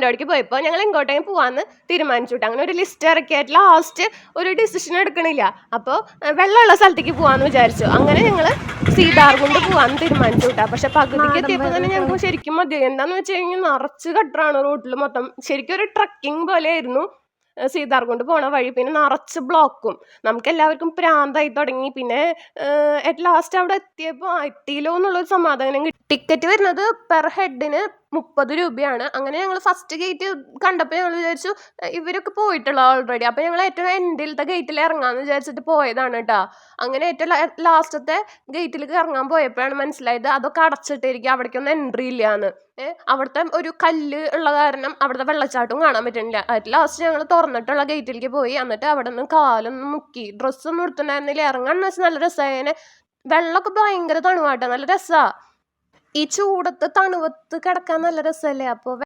അവിടേക്ക് പോയപ്പോൾ ഞങ്ങൾ എങ്ങോട്ടേലും പോകാമെന്ന് തീരുമാനിച്ചു കേട്ടോ. അങ്ങനെ ഒരു ലിസ്റ്റ് ഇറക്കിയായിട്ട് ലാസ്റ്റ് ഒരു ഡിസിഷൻ എടുക്കണില്ല. അപ്പോൾ വെള്ളമുള്ള സ്ഥലത്തേക്ക് പോകാമെന്ന് വിചാരിച്ചു. അങ്ങനെ ഞങ്ങൾ സീതാർകുണ്ട് പോകാമെന്ന് തീരുമാനിച്ചു കേട്ടോ. പക്ഷെ പകുതിക്ക് എത്തിയപ്പോൾ തന്നെ ഞങ്ങൾക്ക് ശരിക്കും മതി. എന്താണെന്ന് വെച്ച് കഴിഞ്ഞാൽ നിറച്ച് ഗട്ടറാണ് റോഡിൽ മൊത്തം. ശരിക്കും ഒരു ട്രക്കിംഗ് പോലെ ആയിരുന്നു സീതാർകുണ്ട് പോണ വഴി. പിന്നെ നിറച്ച് ബ്ലോക്കും. നമുക്ക് എല്ലാവർക്കും പ്രാന്തായി തുടങ്ങി. പിന്നെ അറ്റ് ലാസ്റ്റ് അവിടെ എത്തിയപ്പോൾ എത്തിയില്ലോ എന്നുള്ളൊരു സമാധാനം കിട്ടി. ടിക്കറ്റ് വരുന്നത് പെർ ഹെഡിന് 30 രൂപയാണ്. അങ്ങനെ ഞങ്ങൾ ഫസ്റ്റ് ഗേറ്റ് കണ്ടപ്പോൾ ഞങ്ങൾ വിചാരിച്ചു ഇവരൊക്കെ പോയിട്ടുള്ള ഓൾറെഡി. അപ്പോൾ ഞങ്ങൾ ഏറ്റവും എൻഡിലത്തെ ഗേറ്റിൽ ഇറങ്ങാമെന്ന് വിചാരിച്ചിട്ട് പോയതാണ് കേട്ടോ. അങ്ങനെ ഏറ്റവും ലാസ്റ്റത്തെ ഗേറ്റിലേക്ക് ഇറങ്ങാൻ പോയപ്പോഴാണ് മനസ്സിലായത് അതൊക്കെ അടച്ചിട്ടിരിക്കുക, അവിടേക്കൊന്നും എൻട്രി ഇല്ലയെന്ന്. അവിടുത്തെ ഒരു കല്ല് ഉള്ള കാരണം അവിടുത്തെ വെള്ളച്ചാട്ടവും കാണാൻ പറ്റുന്നില്ല. അറ്റ് ലാസ്റ്റ് ഞങ്ങൾ തുറന്നിട്ടുള്ള ഗേറ്റിലേക്ക് പോയി. എന്നിട്ട് അവിടെ നിന്ന് കാലൊന്നും മുക്കി, ഡ്രസ്സൊന്നും എടുത്തിട്ടുണ്ടായിരുന്നില്ല. ഇറങ്ങാന്ന് വെച്ചാൽ നല്ല രസമായേനെ. വെള്ളമൊക്കെ ഭയങ്കര തണുവാട്ടോ, നല്ല രസമാണ്. ഈ ചൂടത്ത് തണുവത്ത് കിടക്കാൻ നല്ല രസമല്ലേ. അപ്പോൾ